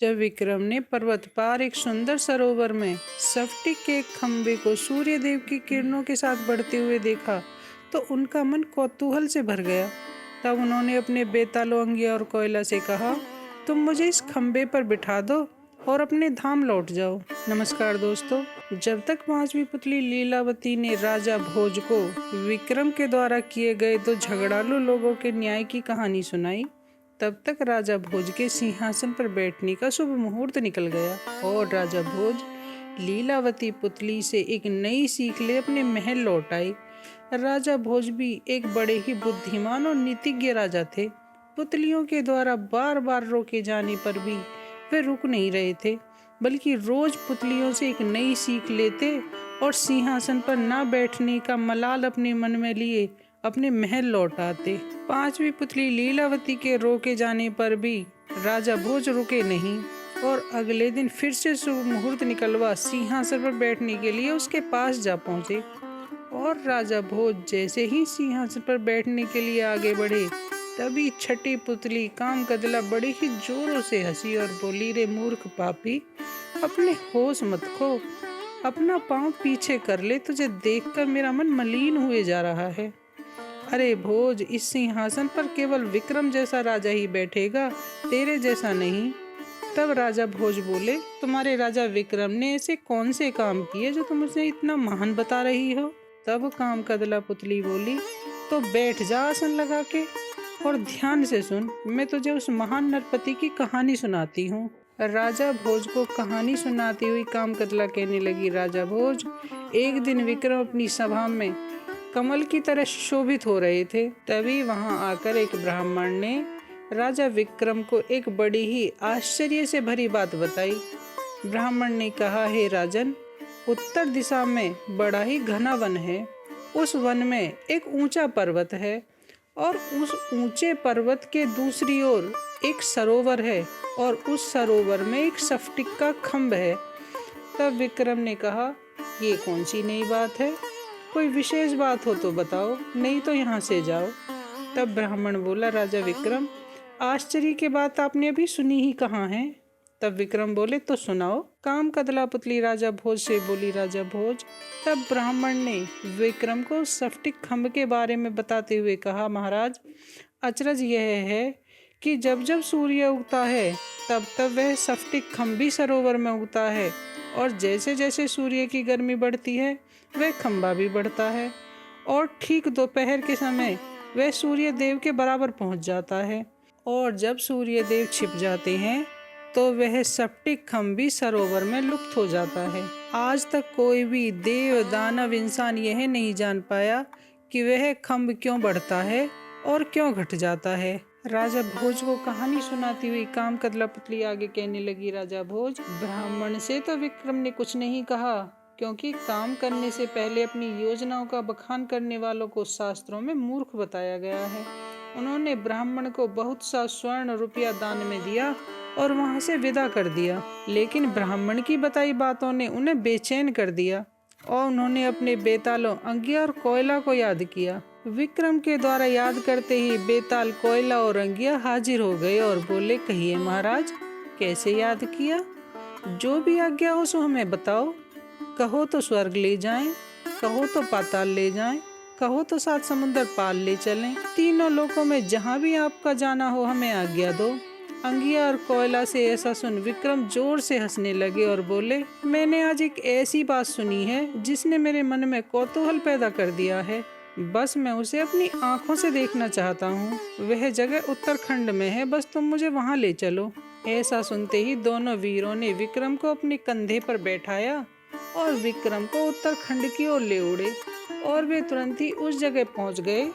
जब विक्रम ने पर्वत पार एक सुंदर सरोवर में स्फटिक के एक खंबे को सूर्य देव की किरणों के साथ बढ़ते हुए देखा तो उनका मन कौतूहल से भर गया। तब उन्होंने अपने बेतालों अंगिया और कोयला से कहा, तुम मुझे इस खंबे पर बिठा दो और अपने धाम लौट जाओ। नमस्कार दोस्तों, जब तक पांचवी पुतली लीलावती ने राजा भोज को विक्रम के द्वारा किए गए दो झगड़ालू लोगों के न्याय की कहानी सुनाई, तब तक राजा भोज के सिंहासन पर बैठने का शुभ मुहूर्त निकल गया और राजा भोज लीलावती पुतली से एक नई सीख ले अपने महल लौट आए। राजा भोज भी एक बड़े ही बुद्धिमान और नीतिज्ञ राजा थे। पुतलियों के द्वारा बार बार रोके जाने पर भी वे रुक नहीं रहे थे, बल्कि रोज पुतलियों से एक नई सीख लेते और सिंहासन पर न बैठने का मलाल अपने मन में लिए अपने महल लौट आते। पांचवी पुतली लीलावती के रोके जाने पर भी राजा भोज रुके नहीं और अगले दिन फिर से शुभ मुहूर्त निकलवा सिंहासन पर बैठने के लिए उसके पास जा पहुंचे। और राजा भोज जैसे ही सिंहासन पर बैठने के लिए आगे बढ़े, तभी छठी पुतली कामकदला बड़े ही जोरों से हंसी और बोली, रे मूर्ख पापी, अपने होश मत खो, अपना पांव पीछे कर ले, तुझे देखकर मेरा मन मलिन हुए जा रहा है। अरे भोज, इस सिंहासन पर केवल विक्रम जैसा राजा ही बैठेगा, तेरे जैसा नहीं। तब राजा भोज बोले, तुम्हारे राजा विक्रम ने ऐसे कौन से काम किए जो तुम उसे इतना महान बता रही हो? तब कामकदला पुतली बोली, तो बैठ जा आसन लगा के और ध्यान से सुन, मैं तुझे उस महान नरपति की कहानी सुनाती हूँ। राजा भोज को कहानी सुनाती हुई कामकदला कहने लगी, राजा भोज, एक दिन विक्रम अपनी सभा में कमल की तरह शोभित हो रहे थे। तभी वहां आकर एक ब्राह्मण ने राजा विक्रम को एक बड़ी ही आश्चर्य से भरी बात बताई। ब्राह्मण ने कहा, हे राजन, उत्तर दिशा में बड़ा ही घना वन है। उस वन में एक ऊंचा पर्वत है और उस ऊंचे पर्वत के दूसरी ओर एक सरोवर है और उस सरोवर में एक स्फटिक का खंभ है। तब विक्रम ने कहा, ये कौन सी नई बात है? कोई विशेष बात हो तो बताओ, नहीं तो यहाँ से जाओ। तब ब्राह्मण बोला, राजा विक्रम, आश्चर्य की बात आपने अभी सुनी ही कहाँ है? तब विक्रम बोले, तो सुनाओ। कामकदला पुतली राजा भोज से बोली, राजा भोज। तब ब्राह्मण ने विक्रम को स्फटिक खंभ के बारे में बताते हुए कहा, महाराज, अचरज यह है कि जब जब सूर्य उगता है तब तब वह स्फटिक खंभ भी सरोवर में उगता है और जैसे जैसे सूर्य की गर्मी बढ़ती है वह खंभा भी बढ़ता है और ठीक दोपहर के समय वह सूर्य देव के बराबर पहुंच जाता है और जब सूर्य देव छिप जाते हैं तो वह स्फटिक खंभ भी सरोवर में लुप्त हो जाता है। आज तक कोई भी देव दानव इंसान यह नहीं जान पाया कि वह खंभ क्यों बढ़ता है और क्यों घट जाता है। राजा भोज को कहानी सुनाती हुई कामकदला पुतली आगे कहने लगी, राजा भोज, ब्राह्मण से तो विक्रम ने कुछ नहीं कहा, क्योंकि काम करने से पहले अपनी योजनाओं का बखान करने वालों को शास्त्रों में मूर्ख बताया गया है। उन्होंने ब्राह्मण को बहुत सा स्वर्ण रुपया दान में दिया और वहां से विदा कर दिया, लेकिन ब्राह्मण की बताई बातों ने उन्हें बेचैन कर दिया और उन्होंने अपने बेतालों अंगिया और कोयला को याद किया। विक्रम के द्वारा याद करते ही बेताल, कोयला और अंगिया हाजिर हो गए और बोले, कहिए महाराज, कैसे याद किया? जो भी आज्ञा हो सो हमें बताओ। कहो तो स्वर्ग ले जाएं, कहो तो पाताल ले जाएं, कहो तो 7 समुंदर पार ले चलें, तीनों लोकों में जहां भी आपका जाना हो हमें आज्ञा दो। अंगिया और कोयला से ऐसा सुन विक्रम जोर से हंसने लगे और बोले, मैंने आज एक ऐसी बात सुनी है जिसने मेरे मन में कौतूहल पैदा कर दिया है। बस मैं उसे अपनी आंखों से देखना चाहता हूँ। वह जगह उत्तराखंड में है, बस तुम मुझे वहाँ ले चलो। ऐसा सुनते ही दोनों वीरों ने विक्रम को अपने कंधे पर बैठाया और विक्रम को उत्तराखंड की ओर ले उड़े और वे तुरंत ही उस जगह पहुंच गए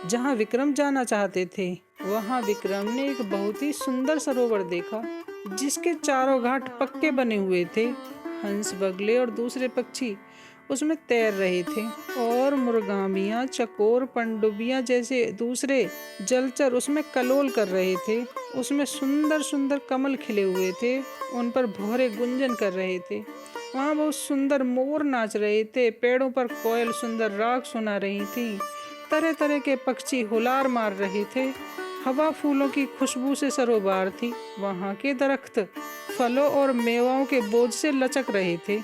जहां विक्रम जाना चाहते थे। वहां विक्रम ने एक बहुत ही सुंदर सरोवर देखा जिसके चारों घाट पक्के बने हुए थे। हंस, बगले और दूसरे पक्षी उसमें तैर रहे थे और मुर्गामियाँ, चकोर, पनडुब्बियाँ जैसे दूसरे जलचर उसमें कलोल कर रहे थे। उसमें सुंदर सुंदर कमल खिले हुए थे, उन पर भौरे गुंजन कर रहे थे। वहाँ बहुत सुंदर मोर नाच रहे थे, पेड़ों पर कोयल सुंदर राग सुना रही थी, तरह तरह के पक्षी हुलार मार रहे थे। हवा फूलों की खुशबू से सरोबार थी। वहाँ के दरख्त फलों और मेवाओं के बोझ से लचक रहे थे।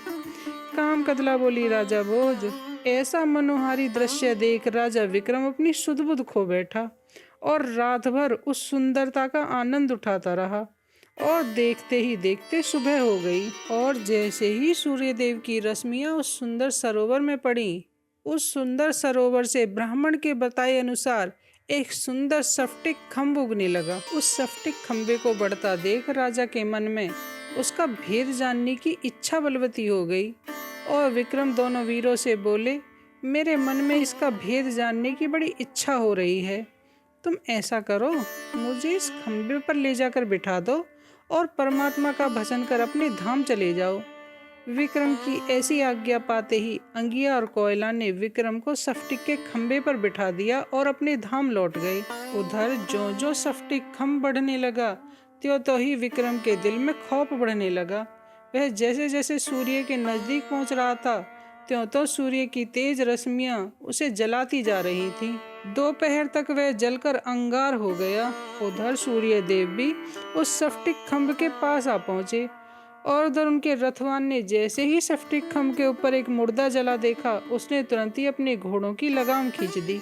कामकदला बोली, राजा भोज, ऐसा मनोहारी दृश्य देख राजा विक्रम अपनी सुध-बुध खो बैठा और रात भर उस सुंदरता का आनंद उठाता रहा। और देखते ही देखते सुबह हो गई और जैसे ही सूर्यदेव की रश्मियां उस सुंदर सरोवर में पड़ी, उस सुंदर सरोवर से ब्राह्मण के बताए अनुसार एक सुंदर स्फटिक खम्भ उगने लगा। उस स्फटिक खम्भे को बढ़ता देख राजा के मन में उसका भेद जानने की इच्छा बलवती हो गई और विक्रम दोनों वीरों से बोले, मेरे मन में इसका भेद जानने की बड़ी इच्छा हो रही है। तुम ऐसा करो, मुझे इस खम्भे पर ले जाकर बिठा दो और परमात्मा का भजन कर अपने धाम चले जाओ। विक्रम की ऐसी आज्ञा पाते ही अंगिया और कोयला ने विक्रम को स्फटिक के खम्भे पर बिठा दिया और अपने धाम लौट गए। उधर जो जो स्फटिक खम्भ बढ़ने लगा, त्यों तो ही विक्रम के दिल में खौफ बढ़ने लगा। वह जैसे जैसे सूर्य के नजदीक पहुंच रहा था, त्यों तो सूर्य की तेज रश्मियां उसे जलाती जा रही थी। दोपहर तक वह जलकर अंगार हो गया। उधर सूर्य देव भी उस स्फटिक खम्भ के पास आ पहुंचे और उधर उनके रथवान ने जैसे ही स्फटिक खम्भ के ऊपर एक मुर्दा जला देखा, उसने तुरंत ही अपने घोड़ों की लगाम खींच दी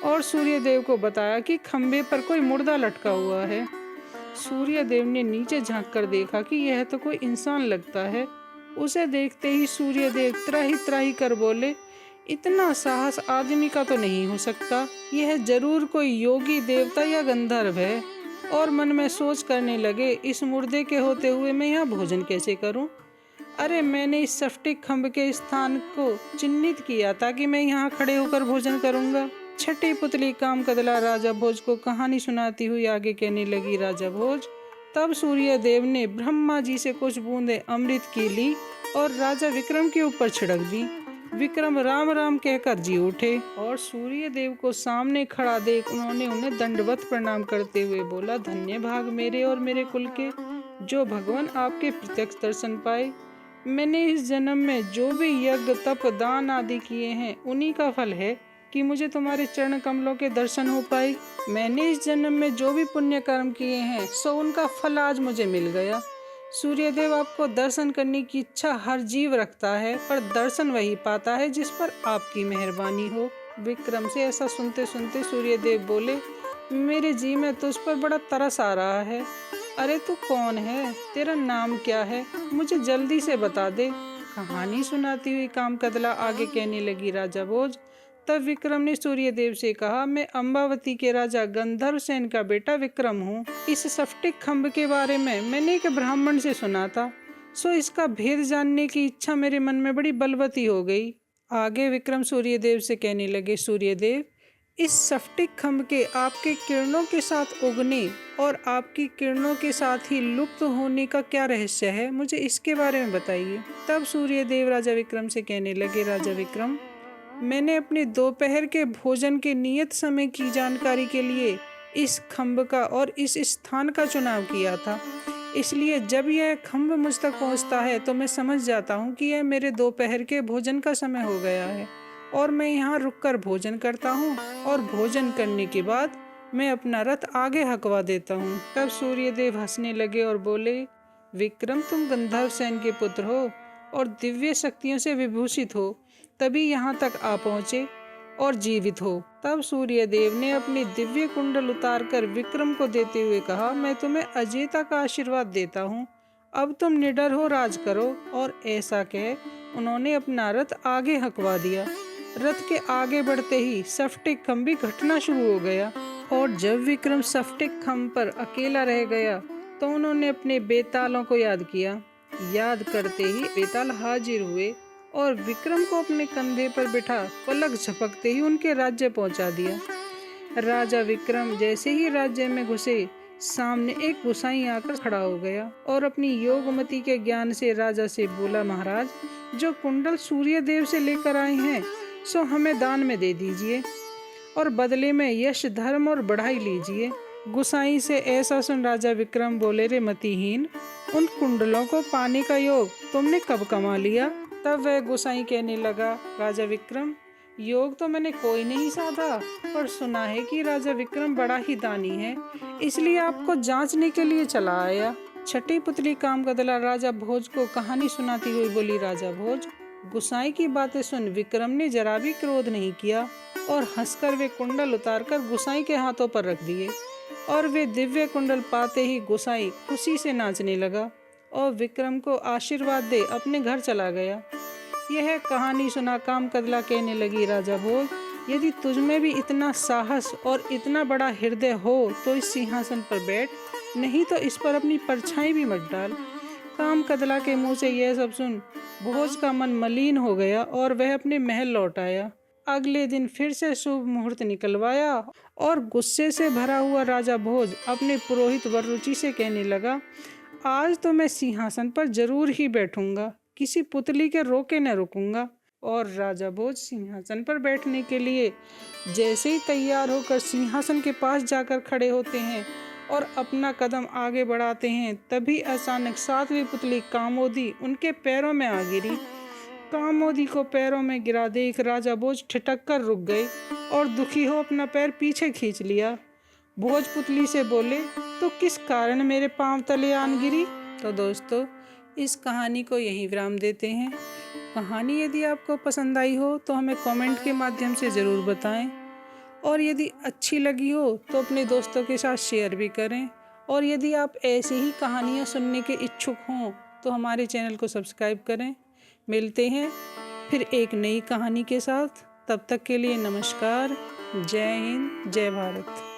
और सूर्य देव को बताया कि खम्भे पर कोई मुर्दा लटका हुआ है। सूर्य देव ने नीचे झांक कर देखा कि यह तो कोई इंसान लगता है। उसे देखते ही सूर्य देव त्राही त्राही कर बोले, इतना साहस आदमी का तो नहीं हो सकता, यह जरूर कोई योगी देवता या गंधर्व है। और मन में सोच करने लगे, इस मुर्दे के होते हुए मैं यहाँ भोजन कैसे करूं? अरे मैंने इस स्फटिक खम्भ के स्थान को चिन्हित किया था कि मैं यहाँ खड़े होकर भोजन करूंगा। छठी पुतली कामकदला राजा भोज को कहानी सुनाती हुई आगे कहने लगी, राजा भोज, तब सूर्य देव ने ब्रह्मा जी से कुछ बूंदे अमृत की ली और राजा विक्रम के ऊपर छिड़क दी। विक्रम राम राम कहकर जी उठे और सूर्य देव को सामने खड़ा देख उन्होंने उन्हें दंडवत प्रणाम करते हुए बोला, धन्य भाग मेरे और मेरे कुल के, जो भगवान आपके प्रत्यक्ष दर्शन पाए। मैंने इस जन्म में जो भी यज्ञ तप दान आदि किए हैं, उन्हीं का फल है कि मुझे तुम्हारे चरण कमलों के दर्शन हो पाए। मैंने इस जन्म में जो भी पुण्य कर्म किए हैं, सो उनका फल आज मुझे मिल गया। सूर्यदेव, आपको दर्शन करने की इच्छा हर जीव रखता है, पर दर्शन वही पाता है जिस पर आपकी मेहरबानी हो। विक्रम से ऐसा सुनते सुनते सूर्यदेव बोले, मेरे जी में तुझ पर बड़ा तरस आ रहा है। अरे तू कौन है, तेरा नाम क्या है, मुझे जल्दी से बता दे। कहानी सुनाती हुई कामकदला आगे कहने लगी, राजा भोज, तब विक्रम ने सूर्यदेव से कहा, मैं अम्बावती के राजा गंधर्व सेन का बेटा विक्रम हूँ। इस स्फटिक खम्भ के बारे में मैंने एक ब्राह्मण से सुना था, सो इसका भेद जानने की इच्छा मेरे मन में बड़ी बलवती हो गई। आगे विक्रम सूर्यदेव से कहने लगे, सूर्यदेव, इस स्फटिक खम्भ के आपके किरणों के साथ उगने और आपकी किरणों के साथ ही लुप्त होने का क्या रहस्य है, मुझे इसके बारे में बताइए। तब सूर्यदेव राजा विक्रम से कहने लगे, राजा विक्रम, मैंने अपने दोपहर के भोजन के नियत समय की जानकारी के लिए इस खम्भ का और इस स्थान का चुनाव किया था। इसलिए जब यह खम्भ मुझ तक पहुंचता है तो मैं समझ जाता हूं कि यह मेरे दोपहर के भोजन का समय हो गया है और मैं यहाँ रुककर भोजन करता हूँ और भोजन करने के बाद मैं अपना रथ आगे हकवा देता हूँ। तब सूर्यदेव हंसने लगे और बोले, विक्रम, तुम गंधर्व सेन के पुत्र हो और दिव्य शक्तियों से विभूषित हो, तभी यहाँ तक आ पहुँचे और जीवित हो। तब सूर्यदेव ने अपनी दिव्य कुंडल उतारकर विक्रम को देते हुए कहा, मैं तुम्हें अजेता का आशीर्वाद देता हूँ, अब तुम निडर हो राज करो। और ऐसा कह उन्होंने अपना रथ आगे हकवा दिया। रथ के आगे बढ़ते ही स्फटिक खम्भ भी घटना शुरू हो गया और जब विक्रम स्फटिक खम्भ पर अकेला रह गया तो उन्होंने अपने बेतालों को याद किया। याद करते ही बेताल हाजिर हुए और विक्रम को अपने कंधे पर बिठा पलक झपकते ही उनके राज्य पहुंचा दिया। राजा विक्रम जैसे ही राज्य में घुसे, सामने एक गुसाई आकर खड़ा हो गया और अपनी योगमती के ज्ञान से राजा से बोला, महाराज, जो कुंडल सूर्यदेव से लेकर आए हैं सो हमें दान में दे दीजिए और बदले में यश धर्म और बढ़ाई लीजिए। गुसाई से ऐसा सुन राजा विक्रम बोले, रे मतिहीन, उन कुंडलों को पाने का योग तुमने कब कमा लिया? तब वह गुसाई कहने लगा, राजा विक्रम, योग तो मैंने कोई नहीं साधा, पर सुना है कि राजा विक्रम बड़ा ही दानी है, इसलिए आपको जांचने के लिए चला आया। छठी पुतली कामकदला राजा भोज को कहानी सुनाती हुई बोली, राजा भोज, गुसाई की बातें सुन विक्रम ने जरा भी क्रोध नहीं किया और हंसकर वे कुंडल उतारकर गुसाई के हाथों पर रख दिए और वे दिव्य कुंडल पाते ही गुसाई खुशी से नाचने लगा और विक्रम को आशीर्वाद दे अपने घर चला गया। यह कहानी सुना कामकदला कहने लगी, राजा भोज, यदि तुझ में भी इतना साहस और इतना बड़ा हृदय हो तो इस सिंहासन पर बैठ, नहीं तो इस पर अपनी परछाई भी मत डाल। कामकदला के मुंह से यह सब सुन भोज का मन मलिन हो गया और वह अपने महल लौट आया। अगले दिन फिर से शुभ मुहूर्त निकलवाया और गुस्से से भरा हुआ राजा भोज अपने पुरोहित वररुचि से कहने लगा, आज तो मैं सिंहासन पर जरूर ही बैठूंगा, किसी पुतली के रोके न रुकूंगा। और राजा भोज सिंहासन पर बैठने के लिए जैसे ही तैयार होकर सिंहासन के पास जाकर खड़े होते हैं और अपना कदम आगे बढ़ाते हैं, तभी अचानक सातवीं पुतली कामोदी उनके पैरों में आ गिरी। कामोदी को पैरों में गिरा देख राजा भोज ठिठक कर रुक गए और दुखी हो अपना पैर पीछे खींच लिया। भोज पुतली से बोले, तो किस कारण मेरे पांव तले आन गिरी? तो दोस्तों, इस कहानी को यहीं विराम देते हैं। कहानी यदि आपको पसंद आई हो तो हमें कमेंट के माध्यम से ज़रूर बताएं और यदि अच्छी लगी हो तो अपने दोस्तों के साथ शेयर भी करें। और यदि आप ऐसी ही कहानियाँ सुनने के इच्छुक हों तो हमारे चैनल को सब्सक्राइब करें। मिलते हैं फिर एक नई कहानी के साथ, तब तक के लिए नमस्कार। जय हिंद, जय भारत।